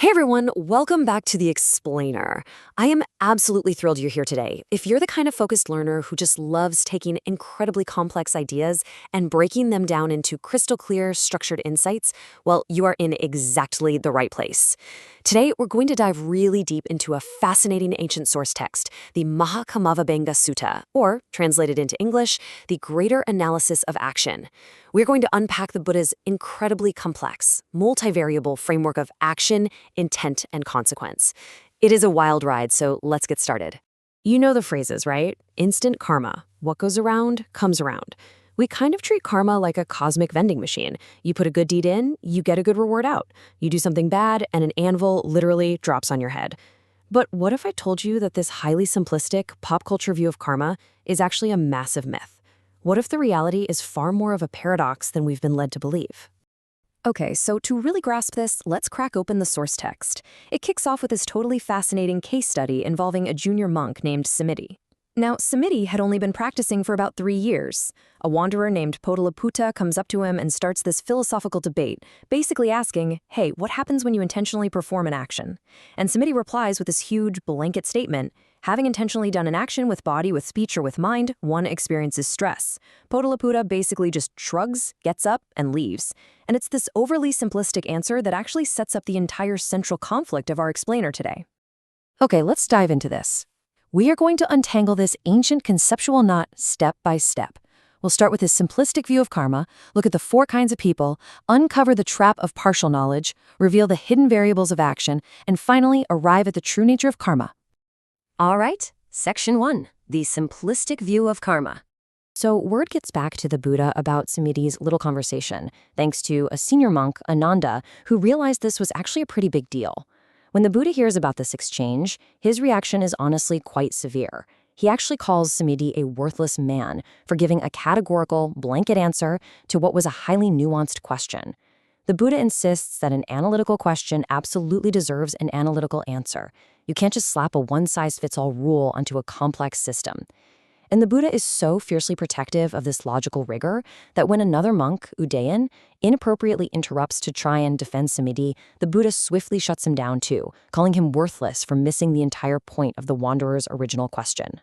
Hey everyone, welcome back to The Explainer. I am absolutely thrilled you're here today. If you're the kind of focused learner who just loves taking incredibly complex ideas and breaking them down into crystal clear, structured insights, well, you are in exactly the right place. Today, we're going to dive really deep into a fascinating ancient source text, the Maha Kammavibhanga Sutta, or, translated into English, the Greater Analysis of Action. We're going to unpack the Buddha's incredibly complex, multivariable framework of action, intent, and consequence. It is a wild ride, so let's get started. You know the phrases, right? Instant karma. What goes around, comes around. We kind of treat karma like a cosmic vending machine. You put a good deed in, you get a good reward out. You do something bad, and an anvil literally drops on your head. But what if I told you that this highly simplistic pop culture view of karma is actually a massive myth? What if the reality is far more of a paradox than we've been led to believe? Okay, so to really grasp this, let's crack open the source text. It kicks off with this totally fascinating case study involving a junior monk named Samiti. Now, Samiti had only been practicing for about 3 years. A wanderer named Podaliputta comes up to him and starts this philosophical debate, basically asking, hey, what happens when you intentionally perform an action? And Samiti replies with this huge blanket statement, having intentionally done an action with body, with speech, or with mind, one experiences stress. Podaliputta basically just shrugs, gets up, and leaves. And it's this overly simplistic answer that actually sets up the entire central conflict of our explainer today. Okay, let's dive into this. We are going to untangle this ancient conceptual knot step by step. We'll start with this simplistic view of karma, look at the 4 kinds of people, uncover the trap of partial knowledge, reveal the hidden variables of action, and finally arrive at the true nature of karma. All right, Section 1, the simplistic view of karma. So word gets back to the Buddha about Samiti's little conversation, thanks to a senior monk, Ananda, who realized this was actually a pretty big deal. When the Buddha hears about this exchange, his reaction is honestly quite severe. He actually calls Samiti a worthless man for giving a categorical, blanket answer to what was a highly nuanced question. The Buddha insists that an analytical question absolutely deserves an analytical answer. You can't just slap a one-size-fits-all rule onto a complex system. And the Buddha is so fiercely protective of this logical rigor that when another monk, Udayan, inappropriately interrupts to try and defend Samiti, the Buddha swiftly shuts him down too, calling him worthless for missing the entire point of the wanderer's original question.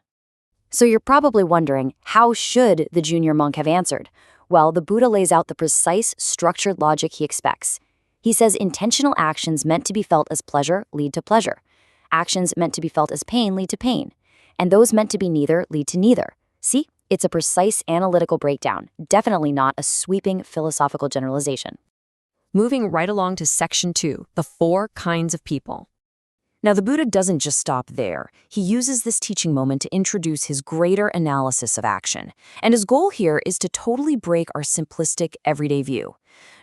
So you're probably wondering, how should the junior monk have answered? Well, the Buddha lays out the precise, structured logic he expects. He says intentional actions meant to be felt as pleasure lead to pleasure. Actions meant to be felt as pain lead to pain. And those meant to be neither lead to neither. See, it's a precise analytical breakdown, definitely not a sweeping philosophical generalization. Moving right along to Section 2, the 4 kinds of people. Now, the Buddha doesn't just stop there. He uses this teaching moment to introduce his greater analysis of action. And his goal here is to totally break our simplistic, everyday view.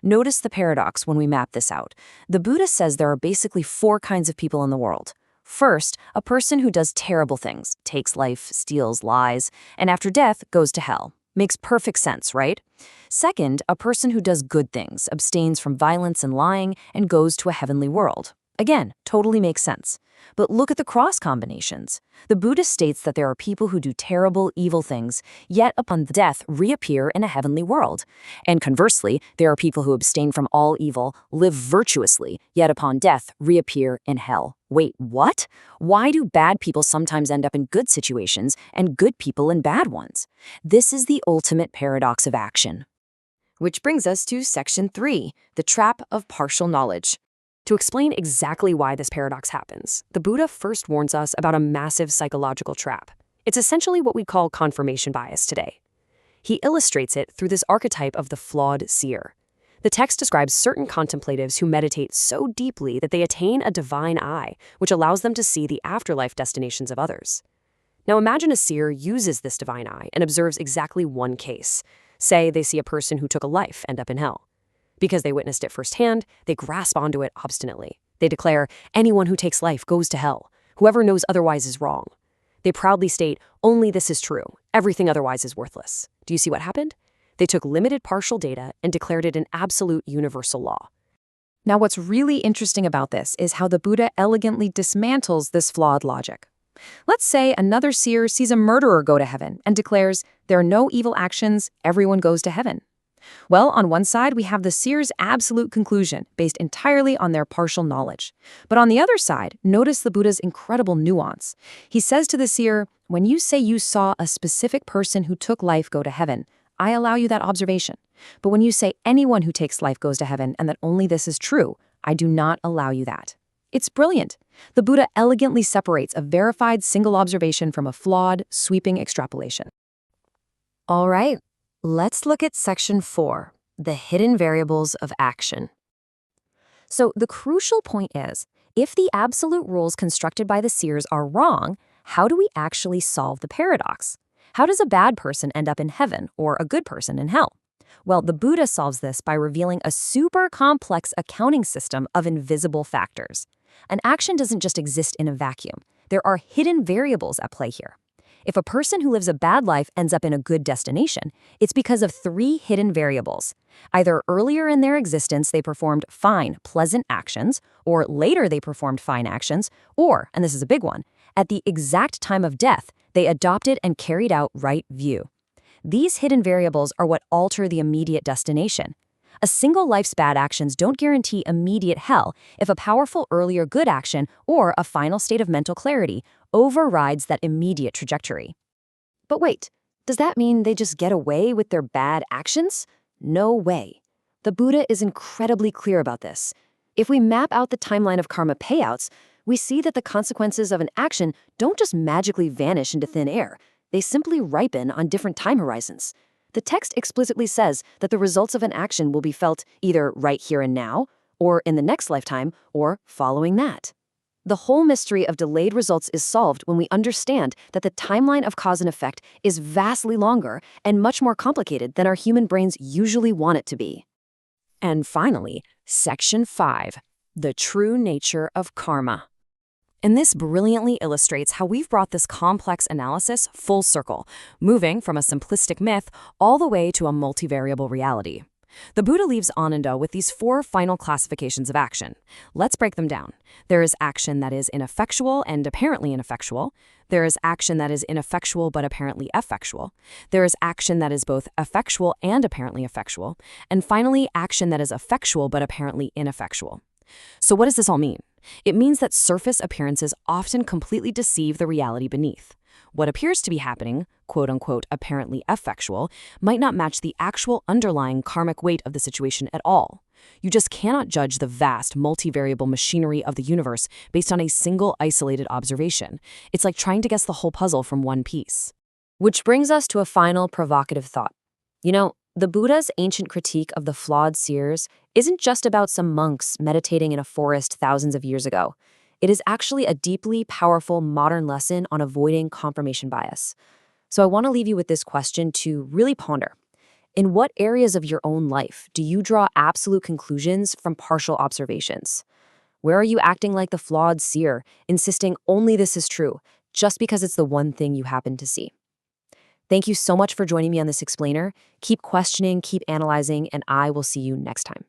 Notice the paradox when we map this out. The Buddha says there are basically 4 kinds of people in the world. First, a person who does terrible things, takes life, steals, lies, and after death goes to hell. Makes perfect sense, right? Second, a person who does good things, abstains from violence and lying, and goes to a heavenly world. Again, totally makes sense. But look at the cross combinations. The Buddha states that there are people who do terrible, evil things, yet upon death reappear in a heavenly world. And conversely, there are people who abstain from all evil, live virtuously, yet upon death reappear in hell. Wait, what? Why do bad people sometimes end up in good situations and good people in bad ones? This is the ultimate paradox of action. Which brings us to Section 3, the trap of partial knowledge. To explain exactly why this paradox happens, the Buddha first warns us about a massive psychological trap. It's essentially what we call confirmation bias today. He illustrates it through this archetype of the flawed seer. The text describes certain contemplatives who meditate so deeply that they attain a divine eye, which allows them to see the afterlife destinations of others. Now imagine a seer uses this divine eye and observes exactly one case. Say they see a person who took a life end up in hell. Because they witnessed it firsthand, they grasp onto it obstinately. They declare, anyone who takes life goes to hell. Whoever knows otherwise is wrong. They proudly state, only this is true. Everything otherwise is worthless. Do you see what happened? They took limited partial data and declared it an absolute universal law. Now, what's really interesting about this is how the Buddha elegantly dismantles this flawed logic. Let's say another seer sees a murderer go to heaven and declares, there are no evil actions, everyone goes to heaven. Well, on one side, we have the seer's absolute conclusion, based entirely on their partial knowledge. But on the other side, notice the Buddha's incredible nuance. He says to the seer, when you say you saw a specific person who took life go to heaven, I allow you that observation. But when you say anyone who takes life goes to heaven and that only this is true, I do not allow you that. It's brilliant. The Buddha elegantly separates a verified single observation from a flawed, sweeping extrapolation. All right, let's look at section 4, the hidden variables of action. So the crucial point is, if the absolute rules constructed by the seers are wrong, how do we actually solve the paradox? How does a bad person end up in heaven or a good person in hell? Well, the Buddha solves this by revealing a super complex accounting system of invisible factors. An action doesn't just exist in a vacuum. There are hidden variables at play here. If a person who lives a bad life ends up in a good destination, it's because of 3 hidden variables. Either earlier in their existence they performed fine, pleasant actions, or later they performed fine actions, or, and this is a big one, at the exact time of death, they adopted and carried out right view. These hidden variables are what alter the immediate destination. A single life's bad actions don't guarantee immediate hell if a powerful earlier good action or a final state of mental clarity overrides that immediate trajectory. But wait, does that mean they just get away with their bad actions? No way. The Buddha is incredibly clear about this. If we map out the timeline of karma payouts, we see that the consequences of an action don't just magically vanish into thin air. They simply ripen on different time horizons. The text explicitly says that the results of an action will be felt either right here and now, or in the next lifetime, or following that. The whole mystery of delayed results is solved when we understand that the timeline of cause and effect is vastly longer and much more complicated than our human brains usually want it to be. And finally, section 5, the true nature of karma. And this brilliantly illustrates how we've brought this complex analysis full circle, moving from a simplistic myth all the way to a multivariable reality. The Buddha leaves Ananda with these 4 final classifications of action. Let's break them down. There is action that is ineffectual and apparently ineffectual. There is action that is ineffectual but apparently effectual. There is action that is both effectual and apparently effectual. And finally, action that is effectual but apparently ineffectual. So what does this all mean? It means that surface appearances often completely deceive the reality beneath. What appears to be happening, quote-unquote apparently effectual, might not match the actual underlying karmic weight of the situation at all. You just cannot judge the vast, multivariable machinery of the universe based on a single isolated observation. It's like trying to guess the whole puzzle from one piece. Which brings us to a final provocative thought. The Buddha's ancient critique of the flawed seers isn't just about some monks meditating in a forest thousands of years ago. It is actually a deeply powerful modern lesson on avoiding confirmation bias. So I want to leave you with this question to really ponder. In what areas of your own life do you draw absolute conclusions from partial observations? Where are you acting like the flawed seer, insisting only this is true, just because it's the one thing you happen to see? Thank you so much for joining me on this explainer. Keep questioning, keep analyzing, and I will see you next time.